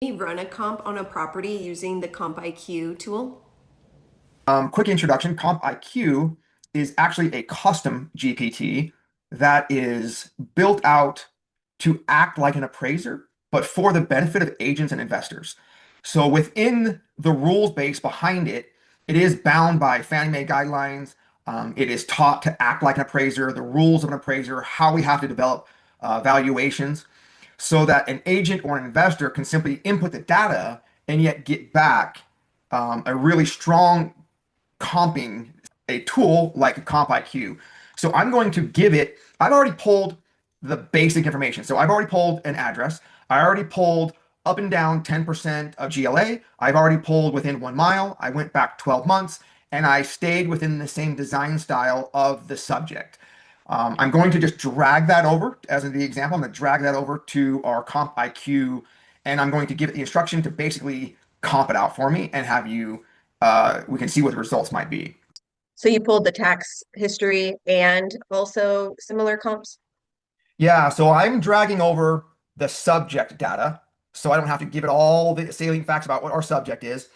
Run a comp on a property using the Comp IQ tool? Quick introduction, Comp IQ is actually a custom GPT that is built out to act like an appraiser, but for the benefit of agents and investors. So within the rules base behind it, it is bound by Fannie Mae guidelines. It is taught to act like an appraiser, the rules of an appraiser, how we have to develop valuations, so that an agent or an investor can simply input the data and yet get back a really strong comping a tool like a Comp IQ. So I'm going to give it, I've already pulled the basic information. So I've already pulled an address. I already pulled up and down 10% of GLA. I've already pulled within 1 mile. I went back 12 months and I stayed within the same design style of the subject. I'm going to just drag that over as in the example. I'm going to drag that over to our Comp IQ and I'm going to give it the instruction to basically comp it out for me and have you we can see what the results might be. So you pulled the tax history and also similar comps? Yeah, so I'm dragging over the subject data, so I don't have to give it all the salient facts about what our subject is.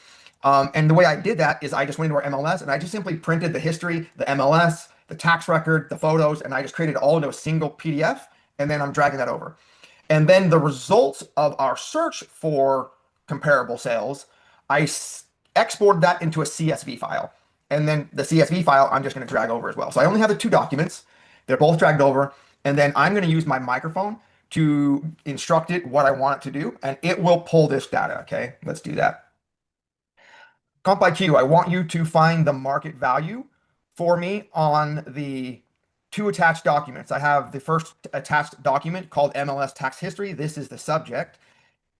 And the way I did that is I just went into our MLS and I just simply printed the history, the MLS, the tax record, the photos, and I just created it all into a single PDF, and then I'm dragging that over. And then the results of our search for comparable sales, exported that into a CSV file. And then the CSV file, I'm just going to drag over as well. So I only have the two documents. They're both dragged over. And then I'm going to use my microphone to instruct it what I want it to do. And it will pull this data. Okay, let's do that. Comp IQ, I want you to find the market value for me on the two attached documents. I have the first attached document called MLS tax history. This is the subject.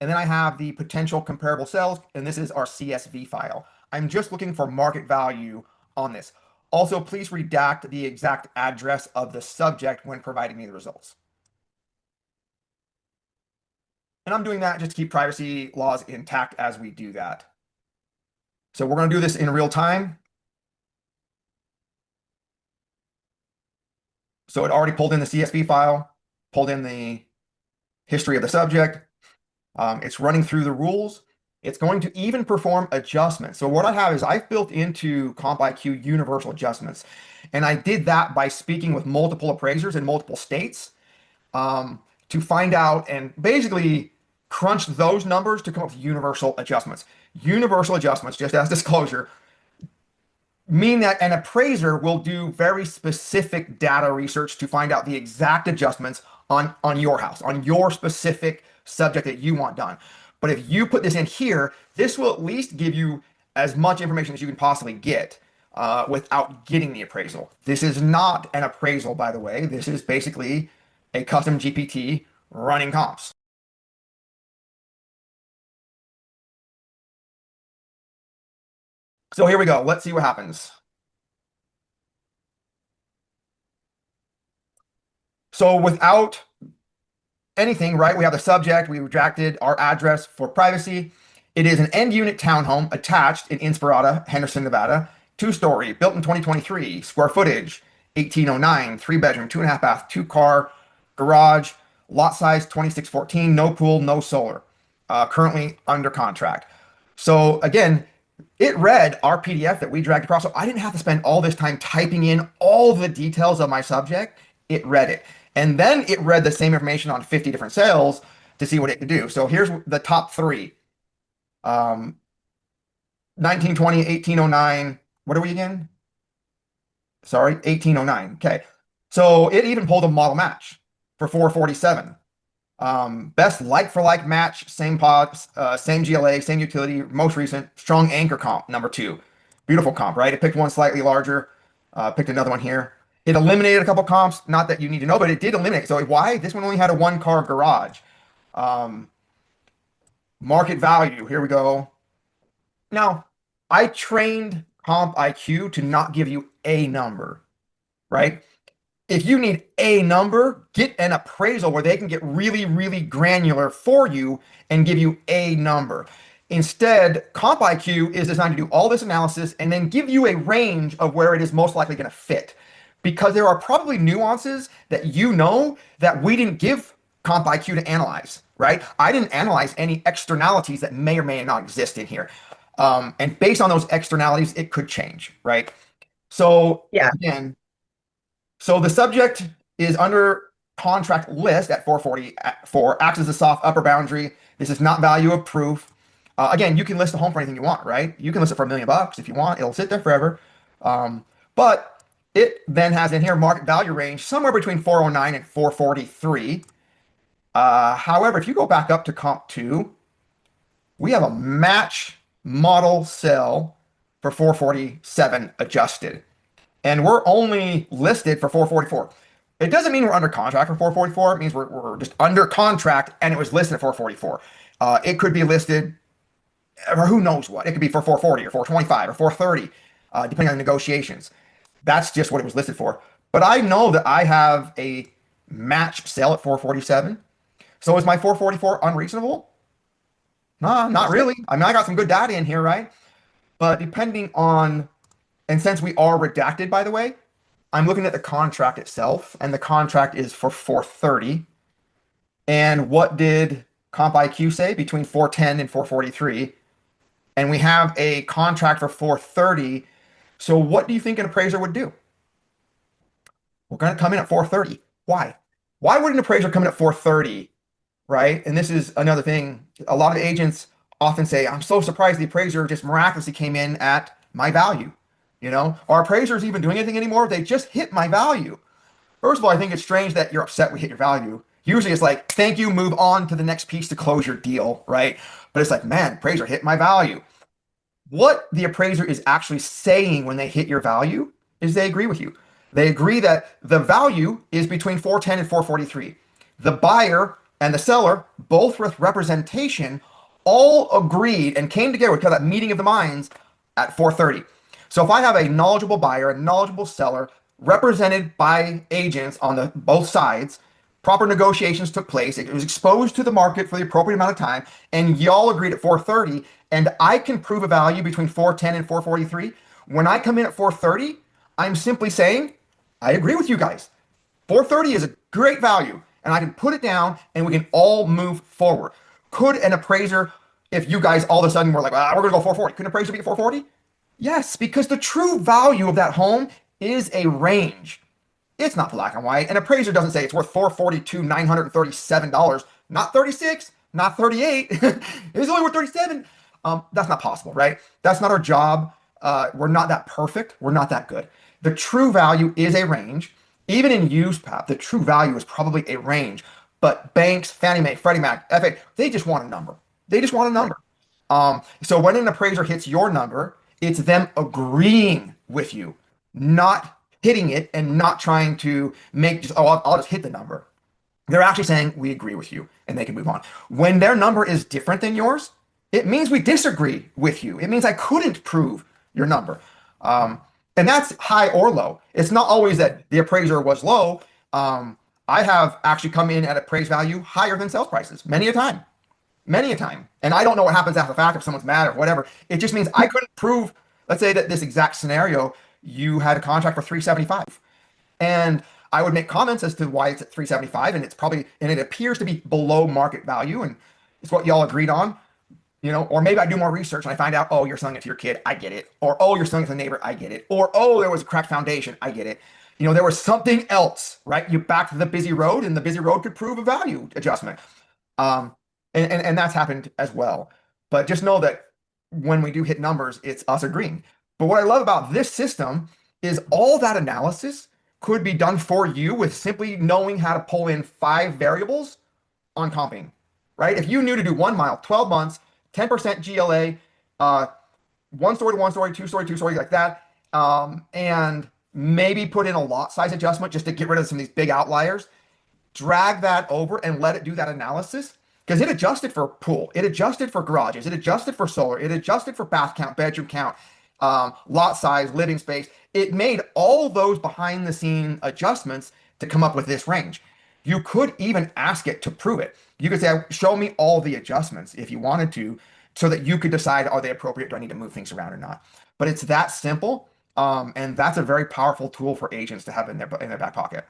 And then I have the potential comparable sales, and this is our CSV file. I'm just looking for market value on this. Also, please redact the exact address of the subject when providing me the results. And I'm doing that just to keep privacy laws intact as we do that. So we're going to do this in real time. So it already pulled in the CSV file, pulled in the history of the subject. It's running through the rules. It's going to even perform adjustments. So what I have is I've built into Comp IQ universal adjustments. And I did that by speaking with multiple appraisers in multiple states to find out and basically crunch those numbers to come up with universal adjustments. Universal adjustments, just as disclosure, mean that an appraiser will do very specific data research to find out the exact adjustments on your house, on your specific subject that you want done. But if you put this in here, this will at least give you as much information as you can possibly get without getting the appraisal. This is not an appraisal, by the way. This is basically a custom GPT running comps. So here we go. Let's see what happens. So without anything, right? We have the subject, we retracted our address for privacy. It is an end unit townhome attached in Inspirata, Henderson, Nevada, 2-story, built in 2023, square footage, 1809, 3 bedroom, 2.5 bath, 2 car garage, lot size 2614, no pool, no solar, currently under contract. So again, it read our PDF that we dragged across. So I didn't have to spend all this time typing in all the details of my subject. It read it. And then it read the same information on 50 different sales to see what it could do. So here's the top three. 1920, 1809. What are we again? Sorry, 1809. Okay. So it even pulled a model match for 447. Best like-for-like match, same pod, same GLA, same utility, most recent, strong anchor comp, number 2. Beautiful comp, right? It picked one slightly larger, picked another one here. It eliminated a couple comps, not that you need to know, but it did eliminate. So why? This one only had a 1 car garage. Market value, here we go. Now, I trained Comp IQ to not give you a number, right? If you need a number, get an appraisal where they can get really, really granular for you and give you a number. Instead, Comp IQ is designed to do all this analysis and then give you a range of where it is most likely going to fit. Because there are probably nuances that you know that we didn't give Comp IQ to analyze, right? I didn't analyze any externalities that may or may not exist in here. And based on those externalities, it could change, right? So Yeah. again, so the subject is under contract list at 444, acts as a soft upper boundary. This is not value of proof. Again, you can list the home for anything you want, right? You can list it for $1 million if you want. It'll sit there forever. But it then has in here market value range somewhere between 409 and 443. However, if you go back up to comp two, we have a match model sell for 447 adjusted, and we're only listed for 444. It doesn't mean we're under contract for 444. It means we're just under contract and it was listed at 444. It could be listed, or who knows what. It could be for 440 or 425 or 430, depending on the negotiations. That's just what it was listed for. But I know that I have a match sale at 447. So is my 444 unreasonable? Nah, not really. I mean, I got some good data in here, right? But depending on, and since we are redacted, by the way, I'm looking at the contract itself, and the contract is for 430. And what did Comp IQ say? Between 410 and 443. And we have a contract for 430. So what do you think an appraiser would do? We're going to come in at 430. Why? Why would an appraiser come in at 430, right? And this is another thing. A lot of agents often say, I'm so surprised the appraiser just miraculously came in at my value. Are appraisers even doing anything anymore? They just hit my value. First of all, I think it's strange that you're upset we hit your value. Usually it's like, thank you, move on to the next piece to close your deal, right? But it's like, man, appraiser hit my value. What the appraiser is actually saying when they hit your value is they agree with you. They agree that the value is between 410 and 443. The buyer and the seller, both with representation, all agreed and came together with that meeting of the minds at 430. So if I have a knowledgeable buyer, a knowledgeable seller, represented by agents on the both sides, proper negotiations took place, it was exposed to the market for the appropriate amount of time, and y'all agreed at 430, and I can prove a value between 410 and 443. When I come in at 430, I'm simply saying, I agree with you guys. 430 is a great value, and I can put it down and we can all move forward. Could an appraiser, if you guys all of a sudden were like, we're going to go 440, could an appraiser be at 440? Yes, because the true value of that home is a range. It's not black and white. An appraiser doesn't say it's worth $442,937, not 36, not 38. It's only worth 37. That's not possible, right? That's not our job. We're not that perfect. We're not that good. The true value is a range. Even in USPAP, the true value is probably a range. But banks, Fannie Mae, Freddie Mac, FA, they just want a number. They just want a number. So when an appraiser hits your number, it's them agreeing with you, not hitting it and not trying to make just, I'll just hit the number. They're actually saying, we agree with you, and they can move on. When their number is different than yours, it means we disagree with you. It means I couldn't prove your number. And that's high or low. It's not always that the appraiser was low. I have actually come in at appraised value higher than sales prices many a time. Many a time. And I don't know what happens after the fact if someone's mad or whatever. It just means I couldn't prove, let's say that this exact scenario, you had a contract for 375. And I would make comments as to why it's at 375, and it's probably, and it appears to be below market value, and it's what y'all agreed on. Or maybe I do more research and I find out, oh, you're selling it to your kid, I get it. Or, oh, you're selling it to the neighbor, I get it. Or, oh, there was a cracked foundation, I get it. There was something else, right? You back to the busy road, and the busy road could prove a value adjustment. And that's happened as well. But just know that when we do hit numbers, it's us agreeing. But what I love about this system is all that analysis could be done for you with simply knowing how to pull in 5 variables on comping, right? If you knew to do 1 mile, 12 months, 10% GLA, 1 story to 1 story, 2 story, 2 story, like that, and maybe put in a lot size adjustment just to get rid of some of these big outliers, drag that over and let it do that analysis, because it adjusted for pool, it adjusted for garages, it adjusted for solar, it adjusted for bath count, bedroom count, lot size, living space. It made all those behind the scene adjustments to come up with this range. You could even ask it to prove it. You could say, show me all the adjustments if you wanted to, so that you could decide, are they appropriate? Do I need to move things around or not? But it's that simple. And that's a very powerful tool for agents to have in their back pocket.